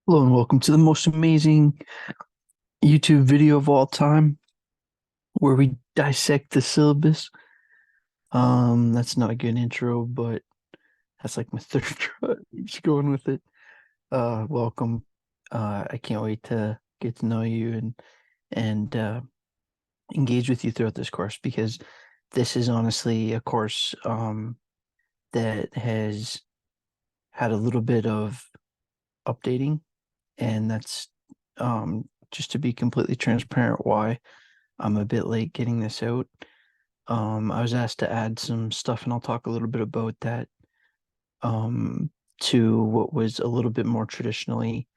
Hello and welcome to the most amazing YouTube video of all time, where we dissect the syllabus. That's not a good intro, but that's like my third try. Just going with it. Welcome. I can't wait to get to know you and engage with you throughout this course because this is honestly a course that has had a little bit of updating, and that's just to be completely transparent why I'm a bit late getting this out. I was asked to add some stuff, and I'll talk a little bit about that um, to what was a little bit more traditionally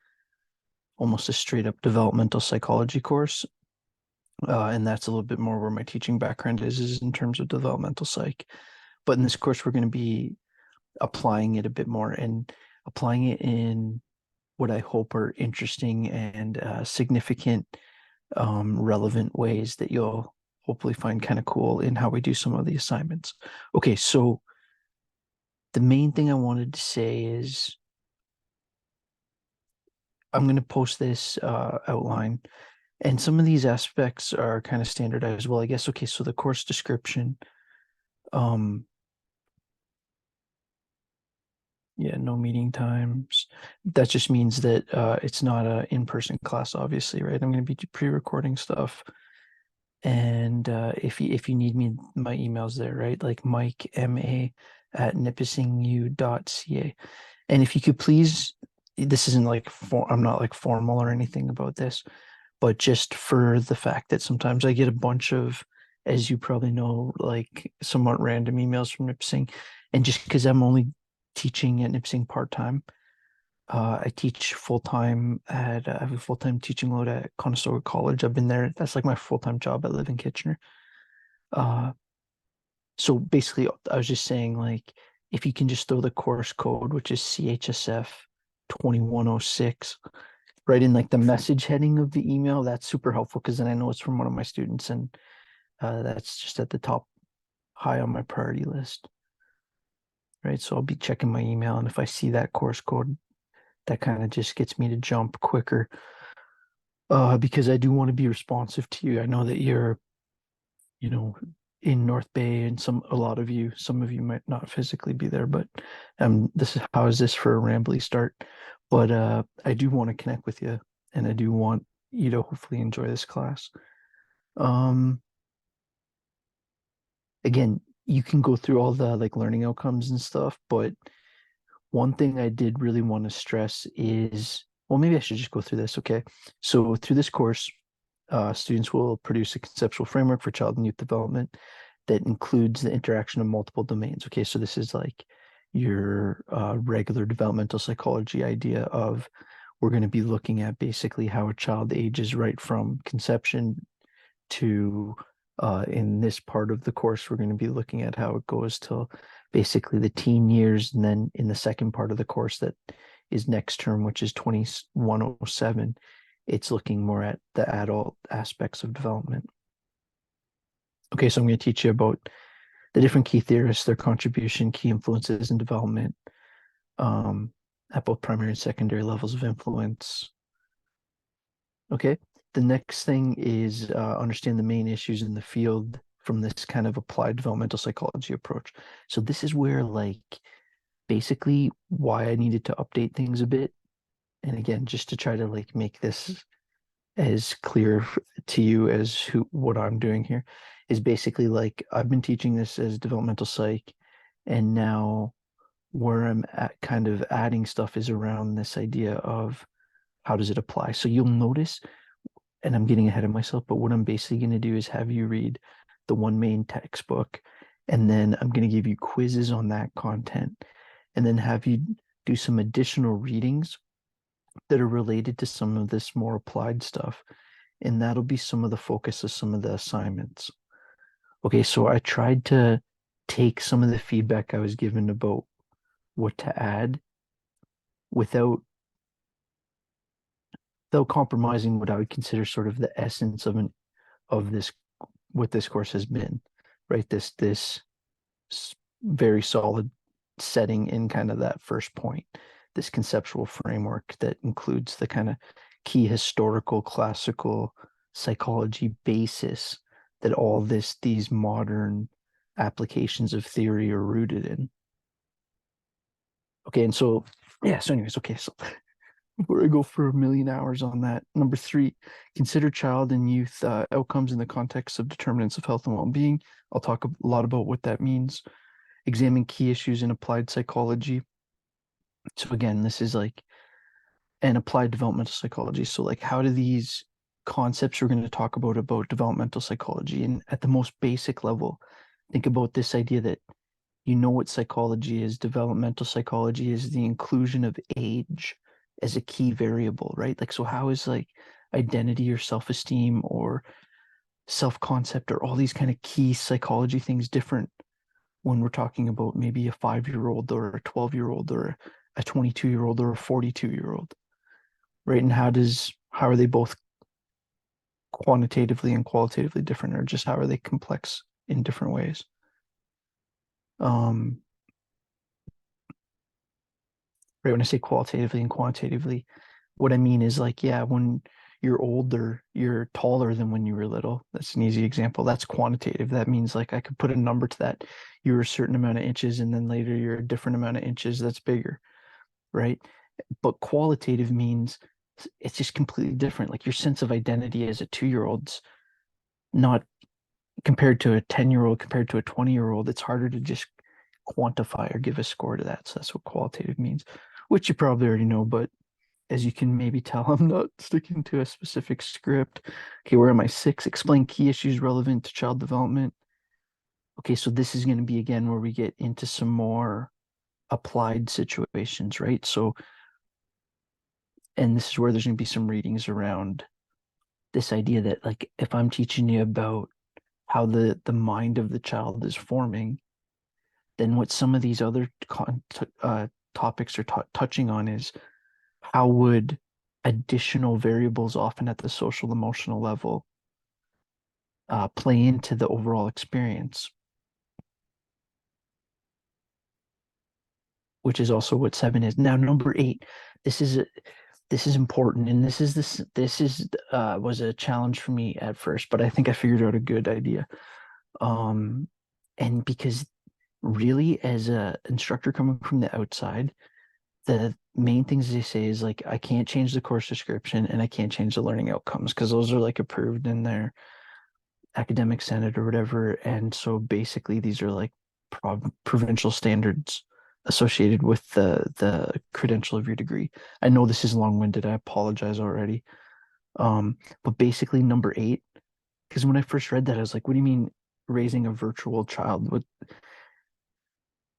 almost a straight up developmental psychology course. And that's a little bit more where my teaching background is in terms of developmental psych. But in this course, we're going to be applying it a bit more and applying it in what I hope are interesting and significant, relevant ways that you'll hopefully find kind of cool in how we do some of the assignments. Okay, so the main thing I wanted to say is I'm going to post this outline, and some of these aspects are kind of standardized as well, I guess. Okay, so the course description, um, yeah, no meeting times. That just means that it's not a in-person class, obviously, right? I'm going to be pre-recording stuff. And if you need me, my email's there, right? Like Mike ma@nipissingU.ca. And if you could please, this isn't like I'm not like formal or anything about this, but just for the fact that sometimes I get a bunch of, as you probably know, like somewhat random emails from Nipissing, and just because I'm only teaching at Nipissing part-time, I teach full-time I have a full-time teaching load at Conestoga College. I've been there. That's like my full-time job. I live in Kitchener. Uh, so basically, I was just saying, like, if you can just throw the course code, which is CHSF 2106, right in like the message heading of the email, that's super helpful because then I know it's from one of my students, and that's just at the top high on my priority list, right? So I'll be checking my email, and if I see that course code, that kind of just gets me to jump quicker, because I do want to be responsive to you. I know that you're, you know, in North Bay, and some of you might not physically be there, but this is how is this for a rambly start? But I do want to connect with you, and I do want you to hopefully enjoy this class. Um, Again, you can go through all the like learning outcomes and stuff, but one thing I did really want to stress is, well, maybe I should just go through this. Okay. So through this course, students will produce a conceptual framework for child and youth development that includes the interaction of multiple domains. Okay. So this is like your regular developmental psychology idea of we're going to be looking at basically how a child ages right from conception to in this part of the course, we're going to be looking at how it goes till basically the teen years. And then in the second part of the course that is next term, which is 2107, it's looking more at the adult aspects of development. Okay, so I'm going to teach you about the different key theorists, their contribution, key influences in development, um, at both primary and secondary levels of influence. Okay. The next thing is understand the main issues in the field from this kind of applied developmental psychology approach. So this is where like basically why I needed to update things a bit. And again, just to try to like make this as clear to you as what I'm doing here is basically like I've been teaching this as developmental psych, and now where I'm at kind of adding stuff is around this idea of how does it apply. So you'll notice, and I'm getting ahead of myself, but what I'm basically going to do is have you read the one main textbook, and then I'm going to give you quizzes on that content, and then have you do some additional readings that are related to some of this more applied stuff. And that'll be some of the focus of some of the assignments. Okay, so I tried to take some of the feedback I was given about what to add without compromising what I would consider sort of the essence of this, what this course has been, right? This very solid setting in kind of that first point. this conceptual framework that includes the kind of key historical classical psychology basis that all these modern applications of theory are rooted in. Okay, and so yeah, so anyways, okay, so before I go for a million hours on that, number three, consider child and youth outcomes in the context of determinants of health and well-being. I'll talk a lot about what that means. Examine key issues in applied psychology. So again, this is like an applied developmental psychology. So like how do these concepts we're going to talk about developmental psychology, and at the most basic level, think about this idea that you know what psychology is. Developmental psychology is the inclusion of age as a key variable, right? Like, so how is like identity or self-esteem or self-concept or all these kind of key psychology things different when we're talking about maybe a 5-year-old or a 12-year-old or a 22-year-old or a 42-year-old, right? And how are they both quantitatively and qualitatively different, or just how are they complex in different ways? Um, right, when I say qualitatively and quantitatively, what I mean is like, yeah, when you're older, you're taller than when you were little. That's an easy example. That's quantitative. That means like I could put a number to that. You're a certain amount of inches, and then later you're a different amount of inches that's bigger, right? But qualitative means it's just completely different. Like your sense of identity as a 2-year-old's not compared to a 10-year-old, compared to a 20-year-old. It's harder to just quantify or give a score to that. So that's what qualitative means, which you probably already know, but as you can maybe tell, I'm not sticking to a specific script. Okay, where am I? 6, explain key issues relevant to child development. Okay, so this is going to be again where we get into some more applied situations, right? So, and this is where there's going to be some readings around this idea that like if I'm teaching you about how the mind of the child is forming, then what some of these other topics are touching on is how would additional variables, often at the social emotional level, play into the overall experience, which is also what 7 is. Now, number 8, this is important, and this is was a challenge for me at first, but I think I figured out a good idea. Um, and because really, as a instructor coming from the outside, the main things they say is like I can't change the course description and I can't change the learning outcomes because those are like approved in their academic senate or whatever. And so basically these are like provincial standards associated with the credential of your degree. I know this is long-winded. I apologize already. But basically number 8, because when I first read that, I was like, what do you mean raising a virtual child?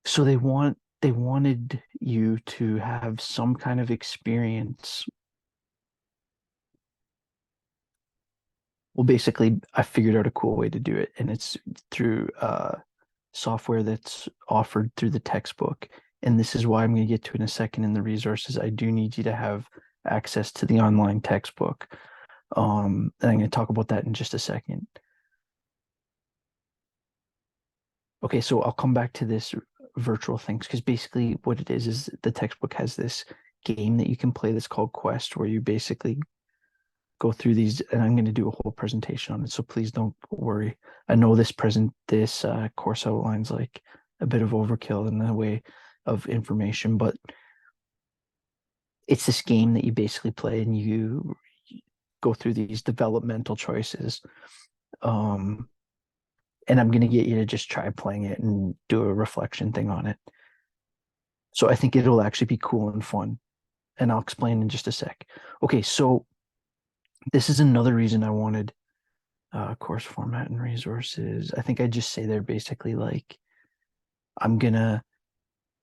So they wanted you to have some kind of experience. Well, basically, I figured out a cool way to do it, and it's through software that's offered through the textbook. And this is why I'm going to get to in a second in the resources. I do need you to have access to the online textbook. And I'm going to talk about that in just a second. Okay, so I'll come back to this virtual things because basically what it is the textbook has this game that you can play that's called Quest, where you basically go through these, and I'm going to do a whole presentation on it, so please don't worry. I know this course outlines like a bit of overkill in the way of information, but it's this game that you basically play and you go through these developmental choices. And I'm going to get you to just try playing it and do a reflection thing on it. So I think it'll actually be cool and fun, and I'll explain in just a sec. Okay, so this is another reason I wanted course format and resources. I think I just say they're basically like, I'm gonna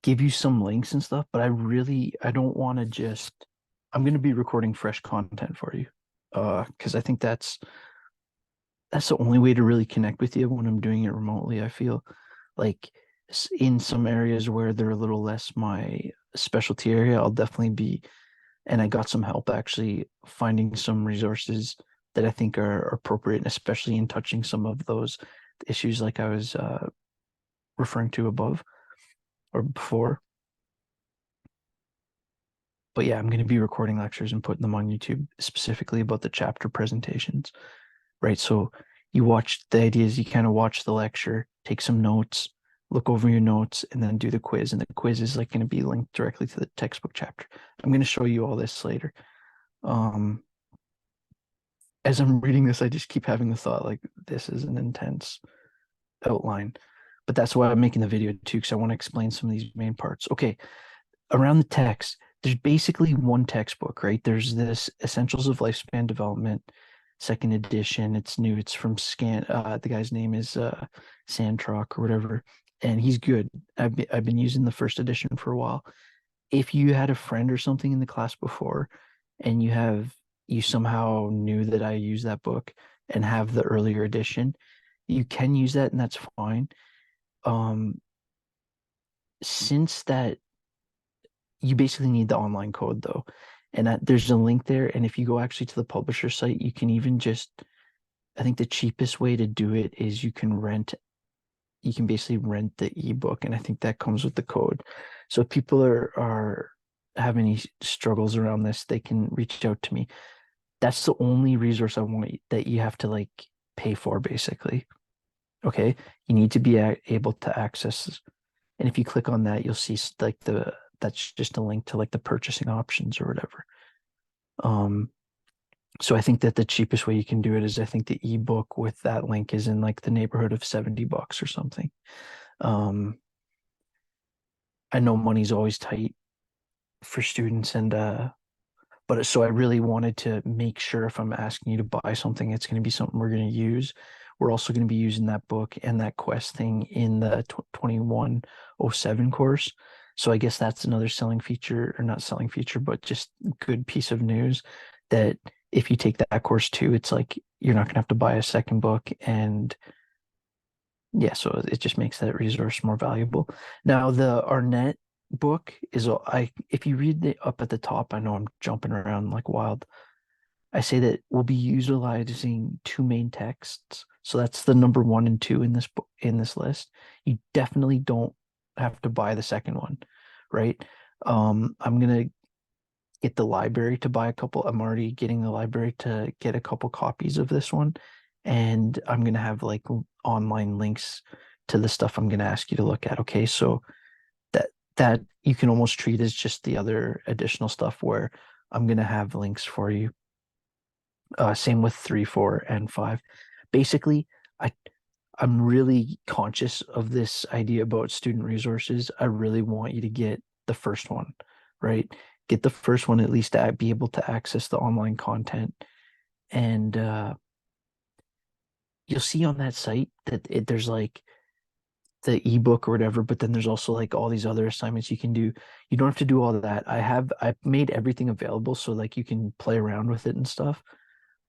give you some links and stuff, but I don't want to just, I'm gonna be recording fresh content for you. Because I think that's the only way to really connect with you when I'm doing it remotely. I feel like in some areas where they're a little less my specialty area, I'll definitely be, and I got some help actually finding some resources that I think are appropriate, and especially in touching some of those issues like I was referring to above or before. But yeah, I'm going to be recording lectures and putting them on YouTube specifically about the chapter presentations, right? So you watch the ideas, you kind of watch the lecture, take some notes, look over your notes, and then do the quiz. And the quiz is like going to be linked directly to the textbook chapter. I'm going to show you all this later. Um, as I'm reading this, I just keep having the thought like this is an intense outline. But that's why I'm making the video too, because I want to explain some of these main parts. Okay, around the text, there's basically one textbook, right? There's this Essentials of Lifespan Development, second edition. It's new. It's from Scan. The guy's name is Sandtrock or whatever, and he's good. I've been using the first edition for a while. If you had a friend or something in the class before, and you somehow knew that I used that book and have the earlier edition, you can use that, and that's fine. Um, since that you basically need the online code though. And there's a link there. And if you go actually to the publisher site, you can even just, I think the cheapest way to do it is you can basically rent the ebook. And I think that comes with the code. So if people are have any struggles around this, they can reach out to me. That's the only resource I want that you have to like pay for basically. Okay. You need to be able to access. And if you click on that, you'll see like that's just a link to like the purchasing options or whatever. Um, so I think that the cheapest way you can do it is I think the ebook with that link is in like the neighborhood of $70 or something. Um, I know money's always tight for students and but so I really wanted to make sure if I'm asking you to buy something, it's going to be something we're going to use. We're also going to be using that book and that quest thing in the 2107 course. So I guess that's another selling feature, or not selling feature, but just good piece of news that if you take that course too, it's like you're not going to have to buy a second book. And yeah, so it just makes that resource more valuable. Now, the Arnett book is if you read it up at the top, I know I'm jumping around like wild. I say that we'll be utilizing two main texts. So that's the number one and two in this book in this list. You definitely don't have to buy the second one, right? I'm gonna get the library to buy a couple. I'm already getting the library to get a couple copies of this one, and I'm gonna have like online links to the stuff I'm gonna ask you to look at. Okay, so that you can almost treat as just the other additional stuff where I'm gonna have links for you. Same with 3, 4, and 5. Basically, I I'm really conscious of this idea about student resources. I really want you to get the first one, right? Get the first one at least to be able to access the online content. And you'll see on that site that there's like the ebook or whatever, but then there's also like all these other assignments you can do. You don't have to do all of that. I've made everything available so like you can play around with it and stuff.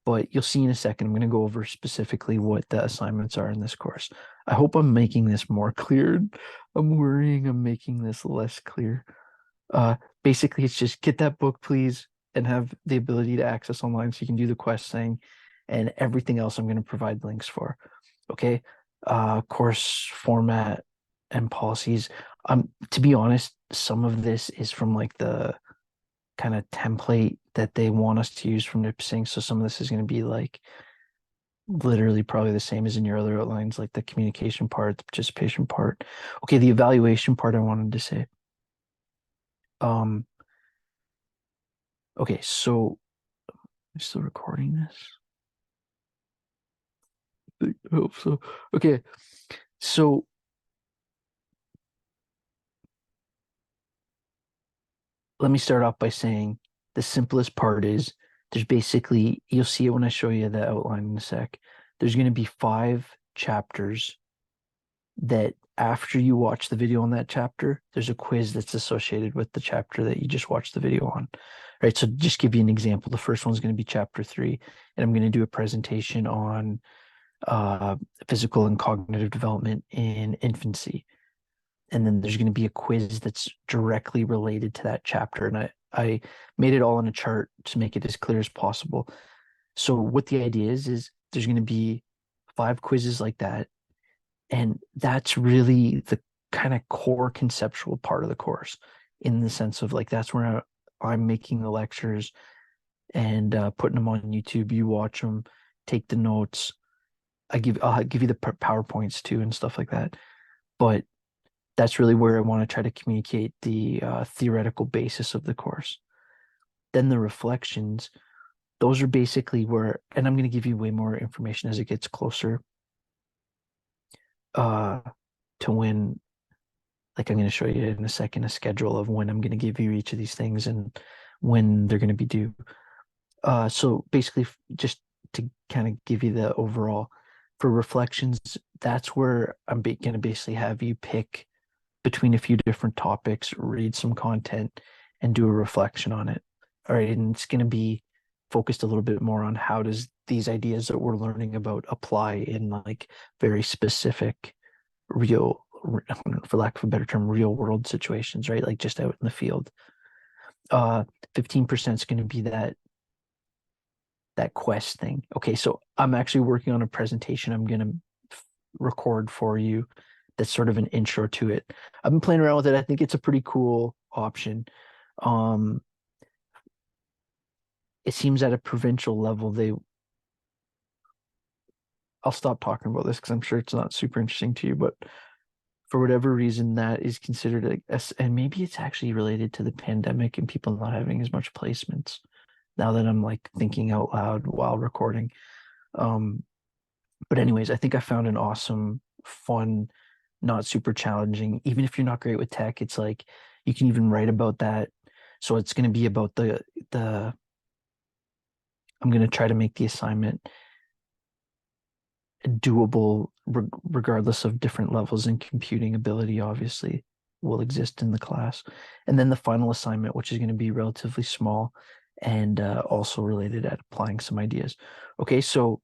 But you'll see in a second, I'm going to go over specifically what the assignments are in this course. I hope I'm making this more clear. I'm worrying I'm making this less clear. Uh, Basically, it's just get that book, please, and have the ability to access online so you can do the quest thing and everything else I'm going to provide links for. Okay. Course format and policies. To be honest, some of this is from like the kind of template that they want us to use from NIPSing. So some of this is going to be like literally probably the same as in your other outlines, like the communication part, the participation part. Okay, the evaluation part I wanted to say. Um, okay, so I'm still recording this. I hope so. Okay, so let me start off by saying the simplest part is there's basically, you'll see it when I show you the outline in a sec. There's going to be 5 chapters that after you watch the video on that chapter, there's a quiz that's associated with the chapter that you just watched the video on. Right. So just give you an example. The first one's going to be chapter 3, and I'm going to do a presentation on physical and cognitive development in infancy. And then there's going to be a quiz that's directly related to that chapter. And I made it all on a chart to make it as clear as possible. So what the idea is there's going to be 5 quizzes like that. And that's really the kind of core conceptual part of the course in the sense of like that's where I'm making the lectures and putting them on YouTube. You watch them, take the notes. I'll give you the PowerPoints too and stuff like that. But that's really where I want to try to communicate the theoretical basis of the course. Then the reflections, those are basically where, and I'm going to give you way more information as it gets closer uh, to when, like I'm going to show you in a second, a schedule of when I'm going to give you each of these things and when they're going to be due. So basically, just to kind of give you the overall, for reflections, that's where I'm going to basically have you pick between a few different topics, read some content, and do a reflection on it. All right, and it's going to be focused a little bit more on how does these ideas that we're learning about apply in like very specific, real, for lack of a better term, real world situations, right? Like just out in the field. 15% is going to be that quest thing. Okay, so I'm actually working on a presentation I'm going to record for you that's sort of an intro to it. I've been playing around with it. I think it's a pretty cool option. It seems at a provincial level, I'll stop talking about this because I'm sure it's not super interesting to you, but for whatever reason, that is considered and maybe it's actually related to the pandemic and people not having as much placements now that I'm like thinking out loud while recording. But anyways, I think I found an awesome, fun, not super challenging. Even if you're not great with tech, it's like you can even write about that. So it's going to be about the I'm going to try to make the assignment doable regardless of different levels in computing ability, obviously, will exist in the class. And then the final assignment, which is going to be relatively small and also related at applying some ideas. Okay, so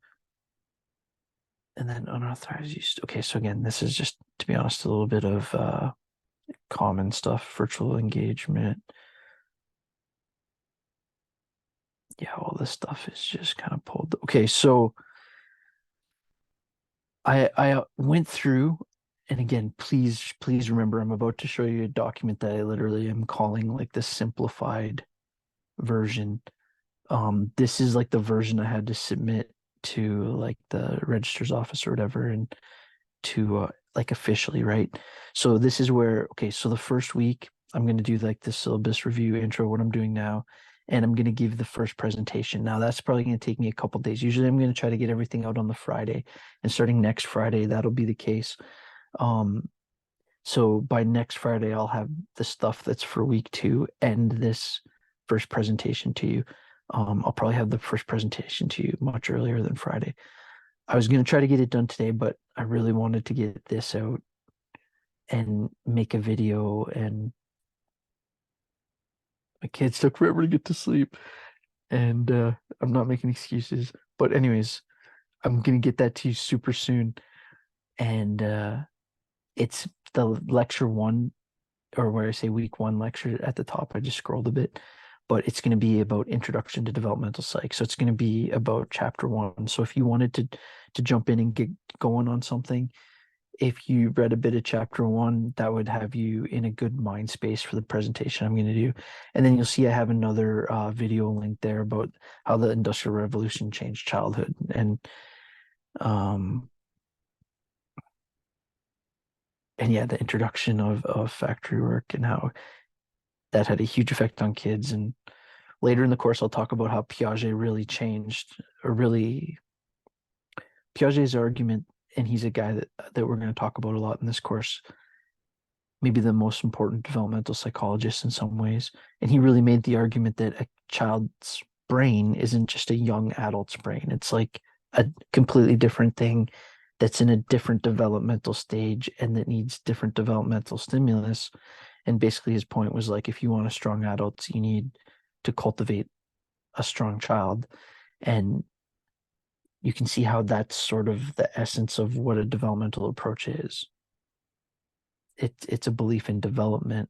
and then unauthorized use. Okay, so again, this is just, to be honest, a little bit of common stuff, virtual engagement. Yeah, all this stuff is just kind of pulled. Okay, so I went through, and again, please remember, I'm about to show you a document that I literally am calling like the simplified version. This is like the version I had to submit to like the registrar's office or whatever, and to like officially, right? So this is where, okay, so the first week I'm going to do like the syllabus review intro, what I'm doing now, and I'm going to give the first presentation. Now that's probably going to take me a couple days. Usually I'm going to try to get everything out on the Friday, and starting next Friday, that'll be the case. So by next Friday, I'll have the stuff that's for week 2 and this first presentation to you. I'll probably have the first presentation to you much earlier than Friday. I was going to try to get it done today, but I really wanted to get this out and make a video, and my kids took forever to get to sleep, and I'm not making excuses. But anyways, I'm going to get that to you super soon, and it's the lecture 1, or where I say week 1 lecture at the top. I just scrolled a bit, but it's going to be about introduction to developmental psych. So it's going to be about chapter 1. So if you wanted to jump in and get going on something, if you read a bit of chapter 1, that would have you in a good mind space for the presentation I'm going to do. And then you'll see I have another video link there about how the Industrial Revolution changed childhood, and yeah, the introduction of factory work and how that had a huge effect on kids. And later in the course, I'll talk about how Piaget really changed, or really Piaget's argument, and he's a guy that we're going to talk about a lot in this course, maybe the most important developmental psychologist in some ways. And he really made the argument that a child's brain isn't just a young adult's brain. It's like a completely different thing that's in a different developmental stage and that needs different developmental stimulus. And basically his point was like, if you want a strong adult, you need to cultivate a strong child. And you can see how that's sort of the essence of what a developmental approach is. It's a belief in development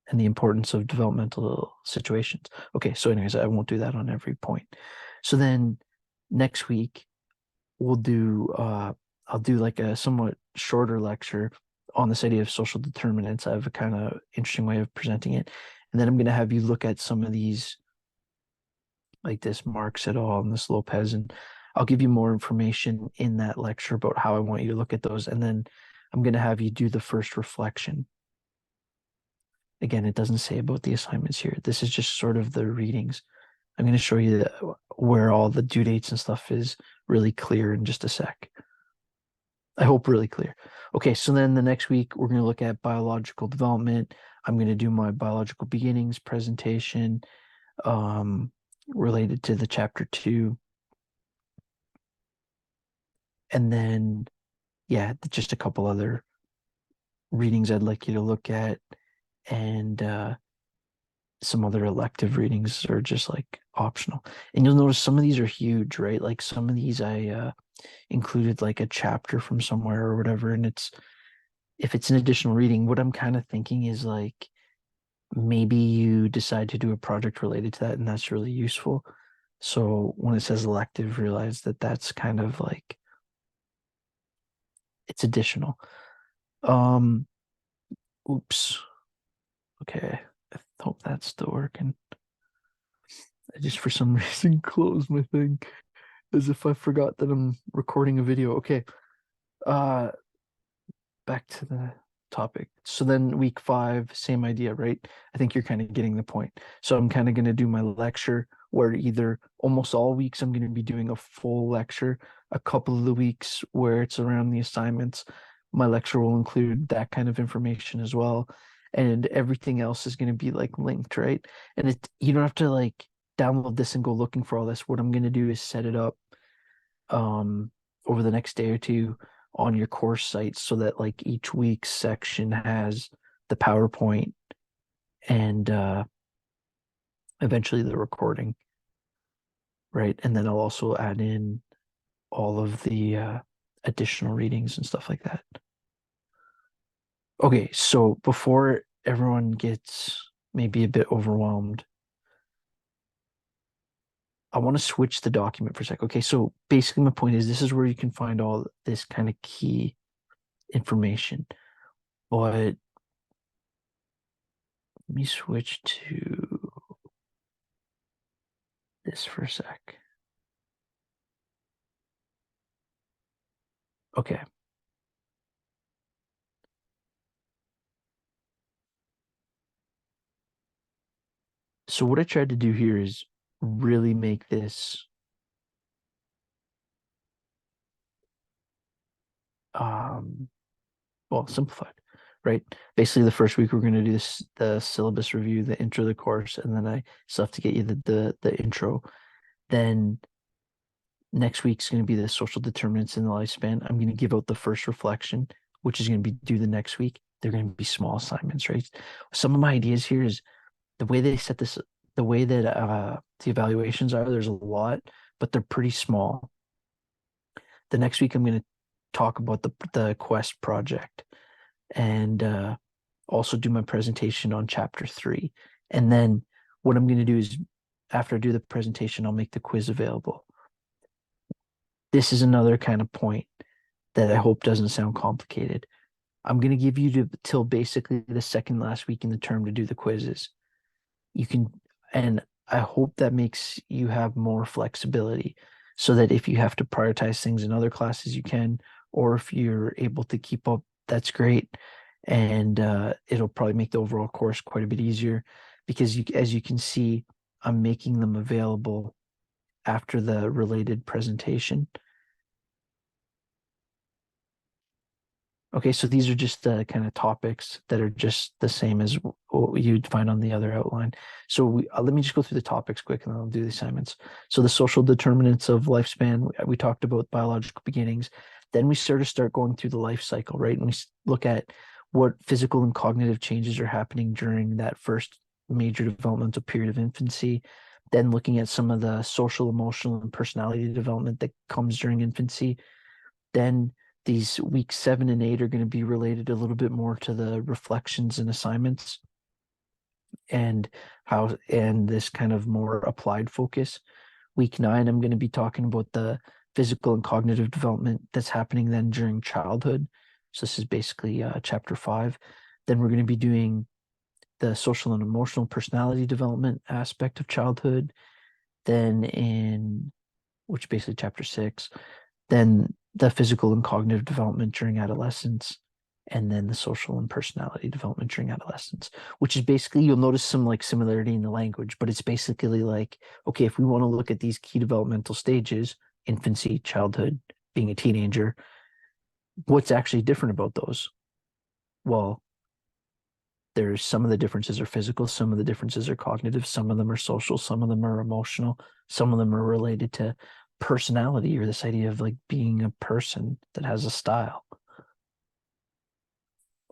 and the importance of developmental situations. Okay, so anyways, I won't do that on every point. So then next week I'll do like a somewhat shorter lecture on this idea of social determinants. I have a kind of interesting way of presenting it. And then I'm going to have you look at some of these, like this Marx et al. And this Lopez, and I'll give you more information in that lecture about how I want you to look at those. And then I'm going to have you do the first reflection. Again, it doesn't say about the assignments here. This is just sort of the readings. I'm going to show you where all the due dates and stuff is really clear in just a sec. I hope really clear. Okay, so then the next week, we're going to look at biological development. I'm going to do my biological beginnings presentation related to the chapter 2. And then, yeah, just a couple other readings I'd like you to look at. And some other elective readings are just like optional. And you'll notice some of these are huge, right? Like some of these I included like a chapter from somewhere or whatever. And if it's an additional reading, what I'm kind of thinking is like maybe you decide to do a project related to that, and that's really useful. So when it says elective, realize that that's kind of like it's additional. Oops. Okay. I hope that's still working. I just for some reason closed my thing as if I forgot that I'm recording a video. Okay. Uh Back to the topic. So then week 5, same idea, right? I think you're kind of getting the point. So I'm kind of going to do my lecture where either almost all weeks I'm going to be doing a full lecture. A couple of the weeks where it's around the assignments, my lecture will include that kind of information as well. And everything else is going to be like linked, right? And you don't have to like download this and go looking for all this. What I'm going to do is set it up over the next day or two on your course site so that like each week's section has the PowerPoint and eventually the recording, right? And then I'll also add in all of the additional readings and stuff like that. Okay, so before everyone gets maybe a bit overwhelmed, I want to switch the document for a sec. Okay, so basically my point is this is where you can find all this kind of key information. But let me switch to this for a sec. Okay. So what I tried to do here is really make this well, simplified, right? Basically the first week we're going to do the syllabus review, the intro to the course, and then I still have to get you the intro. Then next week's going to be the social determinants in the lifespan. I'm going to give out the first reflection, which is going to be due the next week. They're going to be small assignments, right? Some of my ideas here is the way they set this, the way that the evaluations are, there's a lot, but they're pretty small. The next week I'm going to talk about the Quest project and also do my presentation on chapter 3. And then what I'm going to do is after I do the presentation, I'll make the quiz available. This is another kind of point that I hope doesn't sound complicated. I'm going to give you till basically the second last week in the term to do the quizzes. You can, and I hope that makes you have more flexibility so that if you have to prioritize things in other classes, you can, or if you're able to keep up, that's great. And it'll probably make the overall course quite a bit easier because as you can see, I'm making them available after the related presentation. Okay, so these are just the kind of topics that are just the same as what you'd find on the other outline. So let me just go through the topics quick and then I'll do the assignments. So the social determinants of lifespan, we talked about biological beginnings. Then we start going through the life cycle, right? And we look at what physical and cognitive changes are happening during that first major developmental period of infancy. Then looking at some of the social, emotional, and personality development that comes during infancy. Then these weeks 7 and 8 are going to be related a little bit more to the reflections and assignments and this kind of more applied focus. Week 9, I'm going to be talking about the physical and cognitive development that's happening then during childhood. So this is basically chapter 5. Then we're going to be doing the social and emotional personality development aspect of childhood, then in which basically chapter 6, then the physical and cognitive development during adolescence, and then the social and personality development during adolescence, which is basically, you'll notice some like similarity in the language, but it's basically like, okay, if we want to look at these key developmental stages, infancy, childhood, being a teenager, what's actually different about those? Well, there's some of the differences are physical, some of the differences are cognitive, some of them are social, some of them are emotional, some of them are related to personality, or this idea of like being a person that has a style.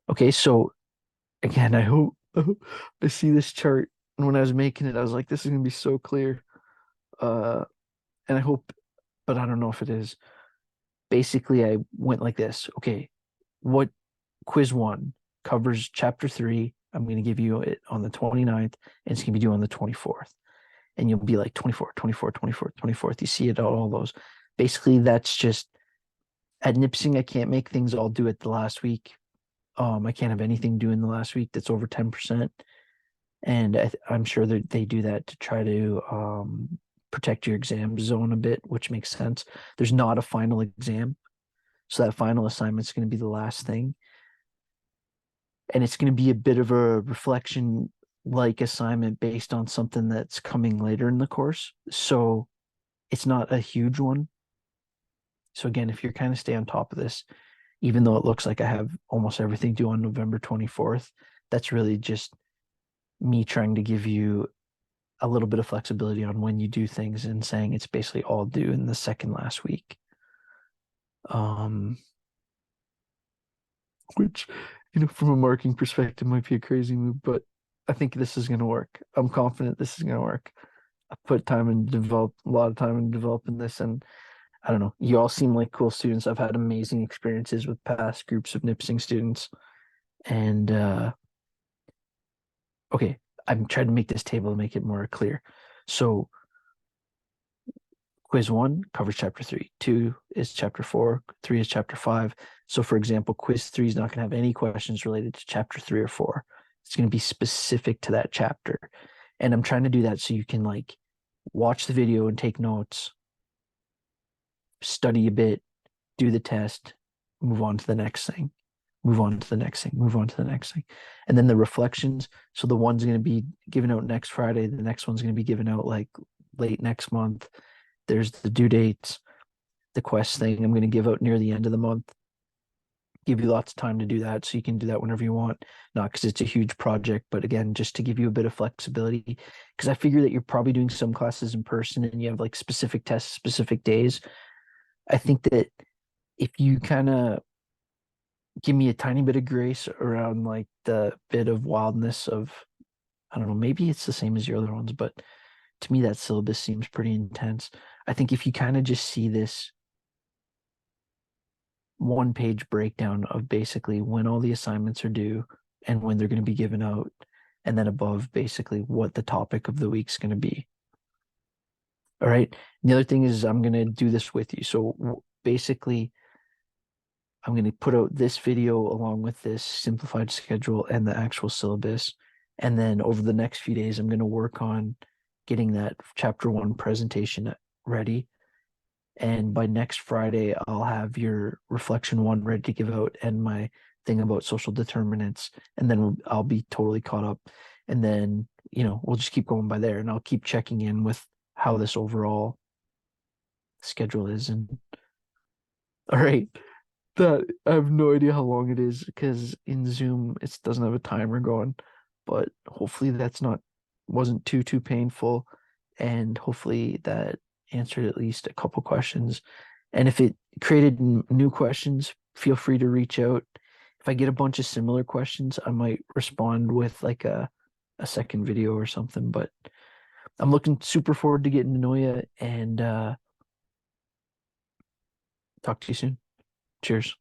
Okay, so again, I hope I see this chart. And when I was making it, I was like, this is gonna be so clear. Uh, and I hope, but I don't know if it is. Basically, I went like this. Okay, what quiz one covers chapter 3? I'm gonna give you it on the 29th, and it's gonna be due on the 24th. And you'll be like 24, 24, 24, 24th. You see it all those. Basically, that's just at Nipsing, I can't make things all due at the last week. I can't have anything due in the last week that's over 10%. And I'm sure that they do that to try to protect your exam zone a bit, which makes sense. There's not a final exam, so that final assignment is going to be the last thing, and it's going to be a bit of a reflection like assignment based on something that's coming later in the course. So it's not a huge one. So again, if you're kind of stay on top of this, even though it looks like I have almost everything due on November 24th, that's really just me trying to give you a little bit of flexibility on when you do things and saying it's basically all due in the second last week. Which, from a marking perspective might be a crazy move, but I think this is going to work. I'm confident this is going to work. I put time and develop a lot of time in developing this, and I don't know. You all seem like cool students. I've had amazing experiences with past groups of Nipsing students, and okay, I'm trying to make this table to make it more clear. So quiz 1 covers chapter 3, 2 is chapter 4, 3 is chapter 5. So for example, quiz 3 is not going to have any questions related to chapter 3 or 4. It's going to be specific to that chapter. And I'm trying to do that so you can like watch the video and take notes, study a bit, do the test, move on to the next thing, move on to the next thing, move on to the next thing. And then the reflections. So the one's going to be given out next Friday. The next one's going to be given out like late next month. There's the due dates, the quest thing I'm going to give out near the end of the month. Give you lots of time to do that, so you can do that whenever you want. Not because it's a huge project, but again, just to give you a bit of flexibility. Because I figure that you're probably doing some classes in person and you have like specific tests, specific days. I think that if you kind of give me a tiny bit of grace around like the bit of wildness of, I don't know, maybe it's the same as your other ones, but to me that syllabus seems pretty intense. I think if you kind of just see this 1-page breakdown of basically when all the assignments are due and when they're going to be given out, and then above basically what the topic of the week's going to be. All right. And the other thing is I'm going to do this with you. So basically, I'm going to put out this video along with this simplified schedule and the actual syllabus. And then over the next few days, I'm going to work on getting that chapter 1 presentation ready. And by next Friday, I'll have your reflection 1 ready to give out and my thing about social determinants. And then I'll be totally caught up. And then, we'll just keep going by there, and I'll keep checking in with how this overall schedule is. And all right. That I have no idea how long it is because in Zoom it doesn't have a timer going, but hopefully that's not wasn't too painful, and hopefully that answered at least a couple questions. And if it created new questions, feel free to reach out. If I get a bunch of similar questions, I might respond with like a second video or something. But I'm looking super forward to getting to know you, and talk to you soon. Cheers.